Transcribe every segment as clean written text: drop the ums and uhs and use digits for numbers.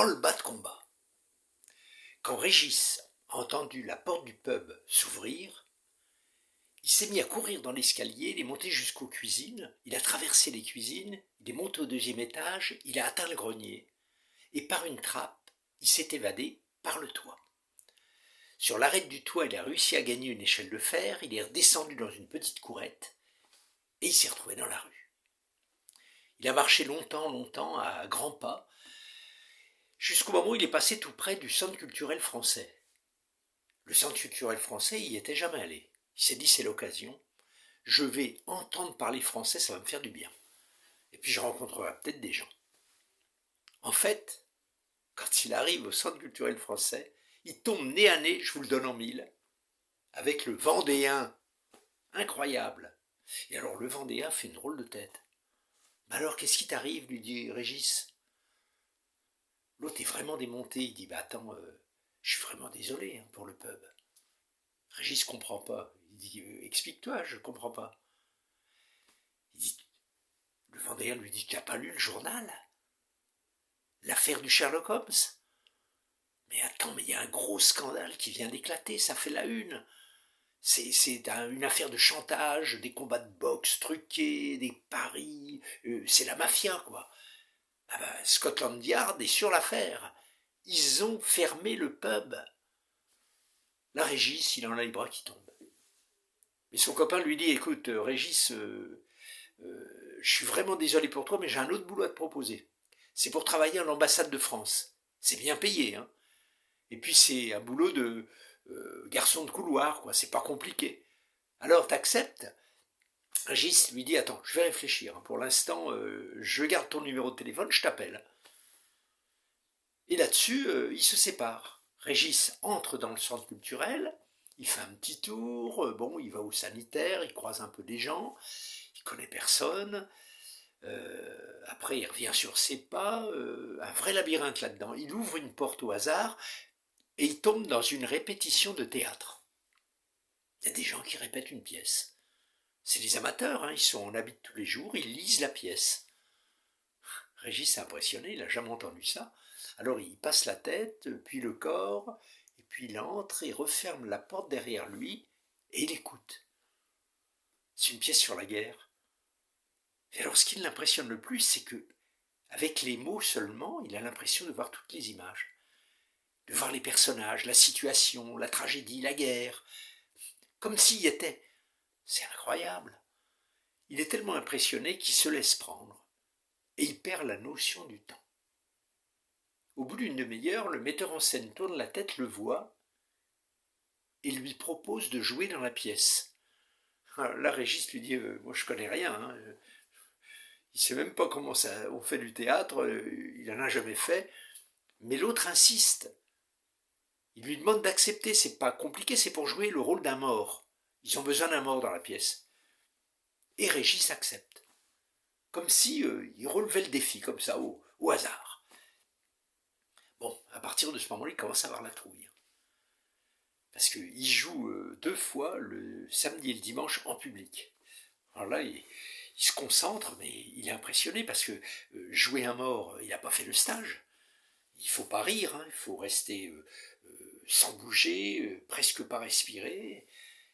branle-bas de combat. Quand Régis a entendu la porte du pub s'ouvrir, il s'est mis à courir dans l'escalier, il est monté jusqu'aux cuisines, il a traversé les cuisines, il est monté au deuxième étage, il a atteint le grenier, et par une trappe, il s'est évadé par le toit. Sur l'arête du toit, il a réussi à gagner une échelle de fer, il est redescendu dans une petite courette, et il s'est retrouvé dans la rue. Il a marché longtemps, à grands pas, jusqu'au moment où il est passé tout près du centre culturel français. Le centre culturel français, il n'y était jamais allé. Il s'est dit, c'est l'occasion, je vais entendre parler français, ça va me faire du bien. Et puis je rencontrerai peut-être des gens. En fait, quand il arrive au centre culturel français, il tombe nez à nez, je vous le donne en mille, avec le Vendéen. Incroyable. Et alors le Vendéen fait une drôle de tête. « Alors, qu'est-ce qui t'arrive ?» lui dit Régis. L'autre est vraiment démonté. Il dit « Attends, je suis vraiment désolé pour le pub. » Régis comprend pas. Il dit « Explique-toi, je comprends pas. » Le Vendéen lui dit « Tu n'as pas lu le journal ? L'affaire du Sherlock Holmes ? Mais attends, mais il y a un gros scandale qui vient d'éclater, ça fait la une. C'est une affaire de chantage, des combats de boxe truqués, des paris, c'est la mafia, quoi. Ah ben, Scotland Yard est sur l'affaire. Ils ont fermé le pub. » Là, Régis, il en a les bras qui tombent. Mais son copain lui dit, écoute, Régis, je suis vraiment désolé pour toi, mais j'ai un autre boulot à te proposer. C'est pour travailler à l'ambassade de France. C'est bien payé, hein. Et puis c'est un boulot de garçon de couloir, quoi. C'est pas compliqué. Alors, t'acceptes ? Régis lui dit, attends, je vais réfléchir. Pour l'instant, je garde ton numéro de téléphone, je t'appelle. Et là-dessus, ils se séparent. Régis entre dans le centre culturel, il fait un petit tour, bon, il va au sanitaire, il croise un peu des gens, il connaît personne. Après, il revient sur ses pas, un vrai labyrinthe là-dedans. Il ouvre une porte au hasard et il tombe dans une répétition de théâtre. Il y a des gens qui répètent une pièce. C'est des amateurs, hein, ils sont en habit tous les jours, ils lisent la pièce. Régis est impressionné, il n'a jamais entendu ça. Alors il passe la tête, puis le corps, et puis il entre et referme la porte derrière lui, et il écoute. C'est une pièce sur la guerre. Et alors ce qui l'impressionne le plus, c'est que, avec les mots seulement, il a l'impression de voir toutes les images, de voir les personnages, la situation, la tragédie, la guerre, comme s'il y était. C'est incroyable. Il est tellement impressionné qu'il se laisse prendre, et il perd la notion du temps. Au bout d'une demi-heure, le metteur en scène tourne la tête, le voit, et lui propose de jouer dans la pièce. Alors là, Régis lui dit moi je connais rien, hein. Il ne sait même pas comment on fait du théâtre, il n'en a jamais fait, mais l'autre insiste. Il lui demande d'accepter, c'est pas compliqué, c'est pour jouer le rôle d'un mort. Ils ont besoin d'un mort dans la pièce. Et Régis accepte. Comme si il relevait le défi, comme ça, au hasard. Bon, à partir de ce moment-là, il commence à avoir la trouille. Parce qu'il joue 2 fois, le samedi et le dimanche, en public. Alors là, il se concentre, mais il est impressionné parce que jouer un mort, il n'a pas fait le stage. Il ne faut pas rire, hein, il faut rester sans bouger, presque pas respirer,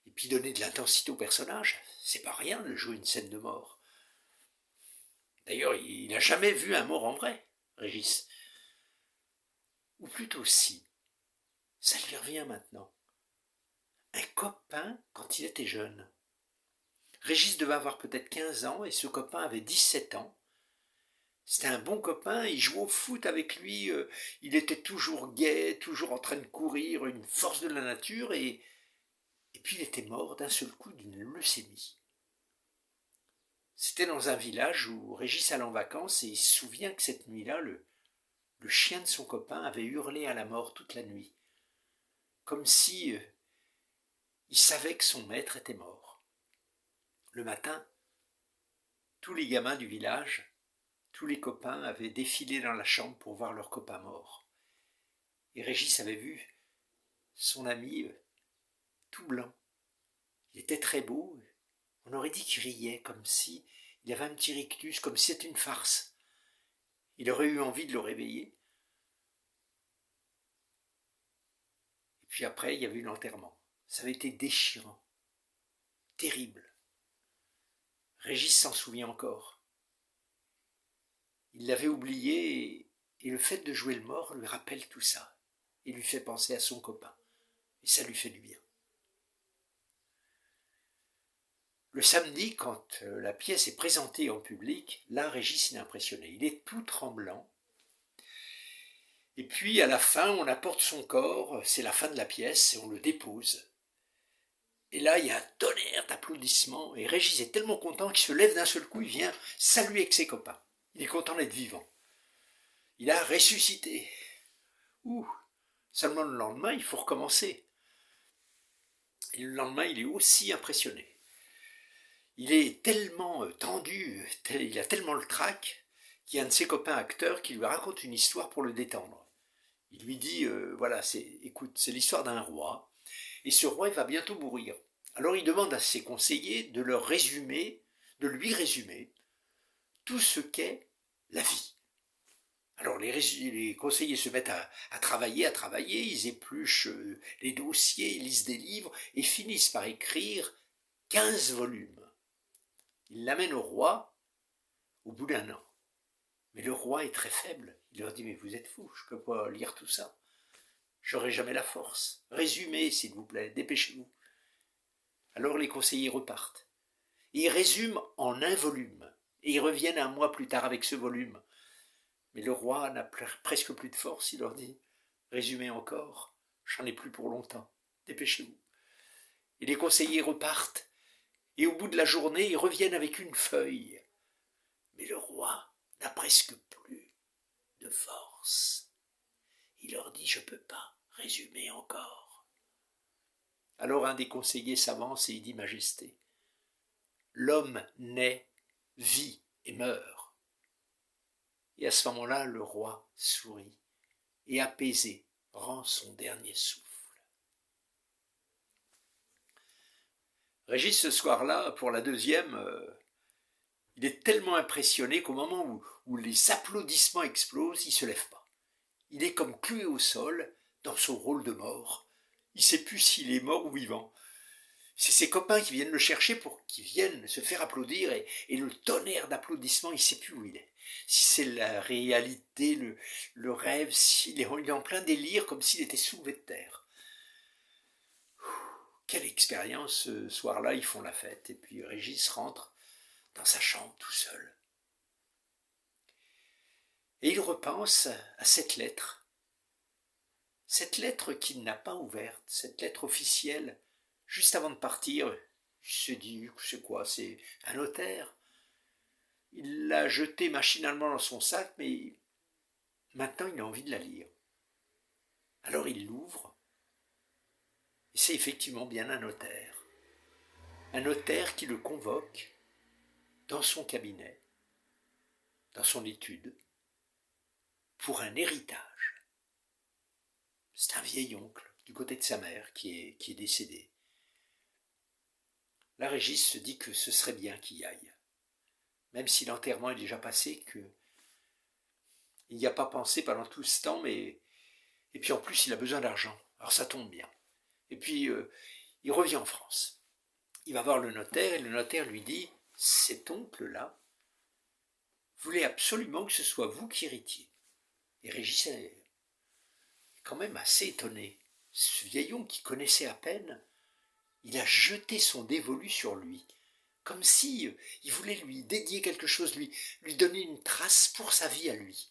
et puis donner de l'intensité au personnage. C'est pas rien de jouer une scène de mort. D'ailleurs, il n'a jamais vu un mort en vrai, Régis. Ou plutôt si, ça lui revient maintenant. Un copain quand il était jeune. Régis devait avoir peut-être 15 ans et ce copain avait 17 ans. C'était un bon copain, il jouait au foot avec lui, il était toujours gai, toujours en train de courir, une force de la nature, et puis il était mort d'un seul coup d'une leucémie. C'était dans un village où Régis allait en vacances et il se souvient que cette nuit-là, le chien de son copain avait hurlé à la mort toute la nuit, comme si il savait que son maître était mort. Le matin, tous les gamins du village, tous les copains avaient défilé dans la chambre pour voir leur copain mort. Et Régis avait vu son ami tout blanc. Il était très beau. On aurait dit qu'il riait, comme si il avait un petit rictus, comme si c'était une farce. Il aurait eu envie de le réveiller. Puis après, il y avait eu l'enterrement. Ça avait été déchirant, terrible. Régis s'en souvient encore. Il l'avait oublié et le fait de jouer le mort lui rappelle tout ça. Il lui fait penser à son copain. Et ça lui fait du bien. Le samedi, quand la pièce est présentée en public, là, Régis est impressionné. Il est tout tremblant. Et puis, à la fin, on apporte son corps, c'est la fin de la pièce, et on le dépose. Et là, il y a un tonnerre d'applaudissements, et Régis est tellement content qu'il se lève d'un seul coup, il vient saluer avec ses copains. Il est content d'être vivant. Il a ressuscité. Ouh, seulement le lendemain, il faut recommencer. Et le lendemain, il est aussi impressionné. Il est tellement tendu, il a tellement le trac, qu'il y a un de ses copains acteurs qui lui raconte une histoire pour le détendre. Il lui dit, voilà, écoute, c'est l'histoire d'un roi, et ce roi il va bientôt mourir. Alors il demande à ses conseillers de lui résumer tout ce qu'est la vie. Alors les conseillers se mettent à travailler, ils épluchent les dossiers, ils lisent des livres, et finissent par écrire 15 volumes. Ils l'amènent au roi au bout d'un an. Mais le roi est très faible. Il leur dit, mais vous êtes fous, je ne peux pas lire tout ça. J'aurai jamais la force. Résumez, s'il vous plaît, dépêchez-vous. Alors les conseillers repartent. Et ils résument en un volume. Et ils reviennent un mois plus tard avec ce volume. Mais le roi n'a presque plus de force, il leur dit, résumez encore, j'en ai plus pour longtemps, dépêchez-vous. Et les conseillers repartent. Et au bout de la journée, ils reviennent avec une feuille. Mais le roi n'a presque plus de force. Il leur dit, je ne peux pas résumer encore. Alors un des conseillers s'avance et il dit, Majesté, l'homme naît, vit et meurt. Et à ce moment-là, le roi sourit et apaisé rend son dernier souffle. Régis, ce soir-là, pour la deuxième, il est tellement impressionné qu'au moment où les applaudissements explosent, il ne se lève pas. Il est comme cloué au sol dans son rôle de mort. Il ne sait plus s'il est mort ou vivant. C'est ses copains qui viennent le chercher pour qu'ils viennent se faire applaudir et le tonnerre d'applaudissements, il ne sait plus où il est. Si c'est la réalité, le rêve, il est en plein délire comme s'il était soulevé de terre. Quelle expérience, ce soir-là, ils font la fête. Et puis Régis rentre dans sa chambre tout seul. Et il repense à cette lettre qu'il n'a pas ouverte, cette lettre officielle. Juste avant de partir, il se dit, c'est quoi, c'est un notaire. Il l'a jetée machinalement dans son sac, mais maintenant il a envie de la lire. Alors il l'ouvre, et c'est effectivement bien un notaire. Un notaire qui le convoque dans son cabinet, dans son étude, pour un héritage. C'est un vieil oncle du côté de sa mère qui est décédé. La Régis se dit que ce serait bien qu'il y aille. Même si l'enterrement est déjà passé, qu'il n'y a pas pensé pendant tout ce temps, mais... Et puis en plus, il a besoin d'argent. Alors ça tombe bien. Et puis, il revient en France. Il va voir le notaire, et le notaire lui dit, cet oncle-là voulait absolument que ce soit vous qui héritiez. Et Régis est quand même assez étonné. Ce vieil oncle qui connaissait à peine, il a jeté son dévolu sur lui, comme si il voulait lui dédier quelque chose, lui donner une trace pour sa vie à lui.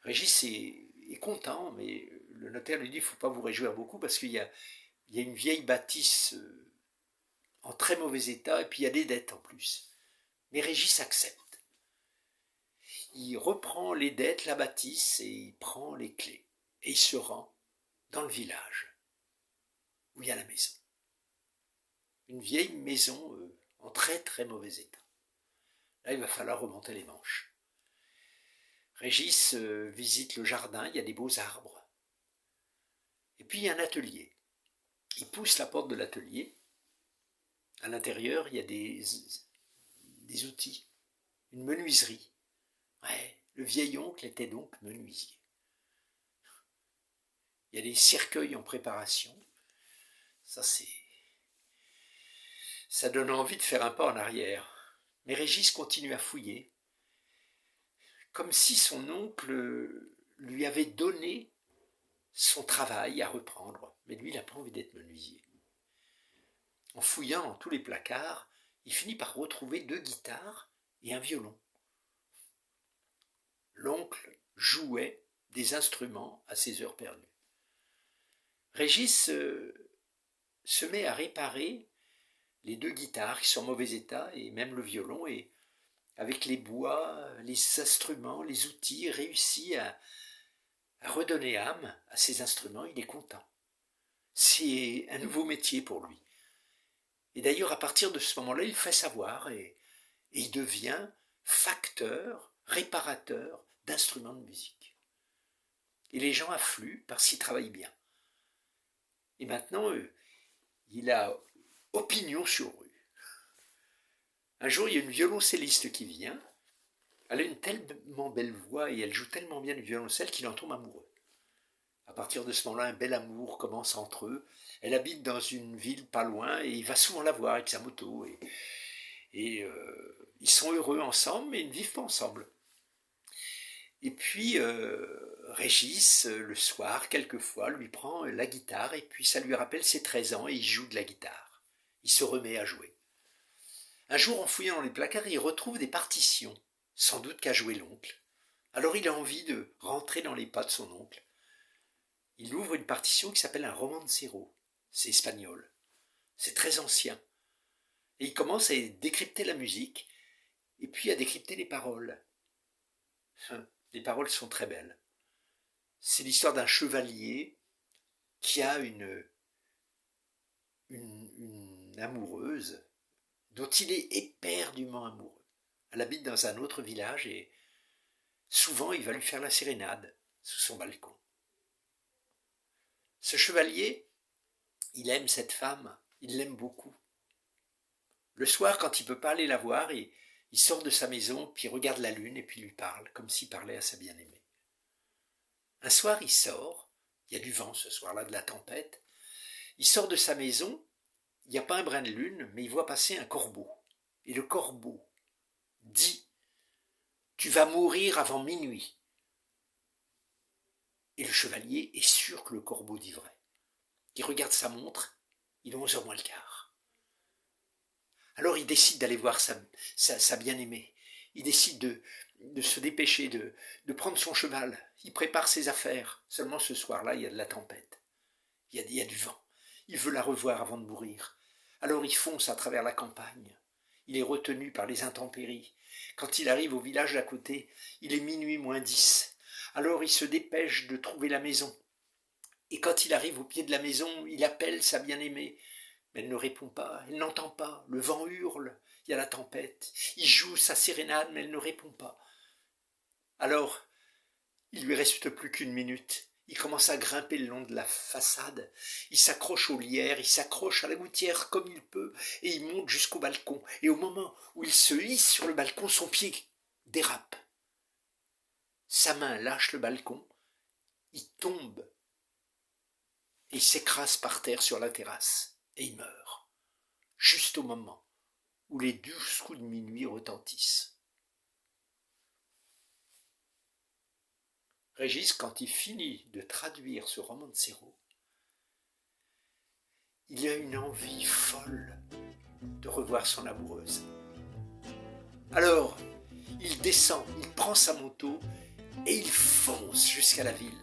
Régis est content, mais le notaire lui dit, il ne faut pas vous réjouir beaucoup parce qu'il y a une vieille bâtisse en très mauvais état et puis il y a des dettes en plus. Mais Régis accepte. Il reprend les dettes, la bâtisse et il prend les clés. Et il se rend dans le village où il y a la maison. Une vieille maison en très très mauvais état. Là, il va falloir remonter les manches. Régis visite le jardin, il y a des beaux arbres. Et puis il y a un atelier. Il pousse la porte de l'atelier. À l'intérieur, il y a des outils, une menuiserie. Ouais, le vieil oncle était donc menuisier. Il y a des cercueils en préparation. Ça donne envie de faire un pas en arrière. Mais Régis continue à fouiller, comme si son oncle lui avait donné son travail à reprendre. Mais lui, il n'a pas envie d'être menuisier. En fouillant dans tous les placards, il finit par retrouver 2 guitares et un violon. L'oncle jouait des instruments à ses heures perdues. Régis se met à réparer les 2 guitares qui sont en mauvais état et même le violon, et avec les bois, les instruments, les outils, réussit à redonner âme à ces instruments. Il est content. C'est un nouveau métier pour lui. Et d'ailleurs, à partir de ce moment-là, il fait savoir et il devient facteur, réparateur d'instruments de musique. Et les gens affluent parce qu'il travaille bien. Et maintenant, il a opinion sur eux. Un jour, il y a une violoncelliste qui vient. Elle a une tellement belle voix et elle joue tellement bien le violoncelle qu'il en tombe amoureux. À partir de ce moment-là, un bel amour commence entre eux. Elle habite dans une ville pas loin et il va souvent la voir avec sa moto. Et ils sont heureux ensemble, mais ils ne vivent pas ensemble. Et puis, Régis, le soir, quelquefois, lui prend la guitare et puis ça lui rappelle ses 13 ans et il joue de la guitare. Il se remet à jouer. Un jour, en fouillant dans les placards, il retrouve des partitions, sans doute qu'a joué l'oncle. Alors il a envie de rentrer dans les pas de son oncle. Il ouvre une partition qui s'appelle un romancero. C'est espagnol. C'est très ancien. Et il commence à décrypter la musique et puis à décrypter les paroles. Les paroles sont très belles. C'est l'histoire d'un chevalier qui a une amoureuse dont il est éperdument amoureux. Elle habite dans un autre village et souvent il va lui faire la sérénade sous son balcon. Ce chevalier, il aime cette femme, il l'aime beaucoup. Le soir, quand il ne peut pas aller la voir, il sort de sa maison, puis il regarde la lune et puis lui parle, comme s'il parlait à sa bien-aimée. Un soir, il sort, il y a du vent ce soir-là, de la tempête. Il sort de sa maison, il n'y a pas un brin de lune, mais il voit passer un corbeau. Et le corbeau dit « Tu vas mourir avant minuit ». Et le chevalier est sûr que le corbeau dit vrai. Il regarde sa montre, il est 11h moins le quart. Alors il décide d'aller voir sa bien-aimée. Il décide de se dépêcher, de prendre son cheval. Il prépare ses affaires. Seulement ce soir-là, il y a de la tempête. Il y a du vent. Il veut la revoir avant de mourir. Alors il fonce à travers la campagne. Il est retenu par les intempéries. Quand il arrive au village d'à côté, il est minuit moins 10. Alors il se dépêche de trouver la maison. Et quand il arrive au pied de la maison, il appelle sa bien-aimée. Mais elle ne répond pas, elle n'entend pas. Le vent hurle, il y a la tempête. Il joue sa sérénade, mais elle ne répond pas. Alors, il lui reste plus qu'une minute. Il commence à grimper le long de la façade. Il s'accroche aux lierres, il s'accroche à la gouttière comme il peut, et il monte jusqu'au balcon. Et au moment où il se hisse sur le balcon, son pied dérape. Sa main lâche le balcon, il tombe et il s'écrase par terre sur la terrasse et il meurt, juste au moment où les 12 coups de minuit retentissent. Régis, quand il finit de traduire ce romancero, il a une envie folle de revoir son amoureuse. Alors, il descend, il prend sa moto et il fonce jusqu'à la ville.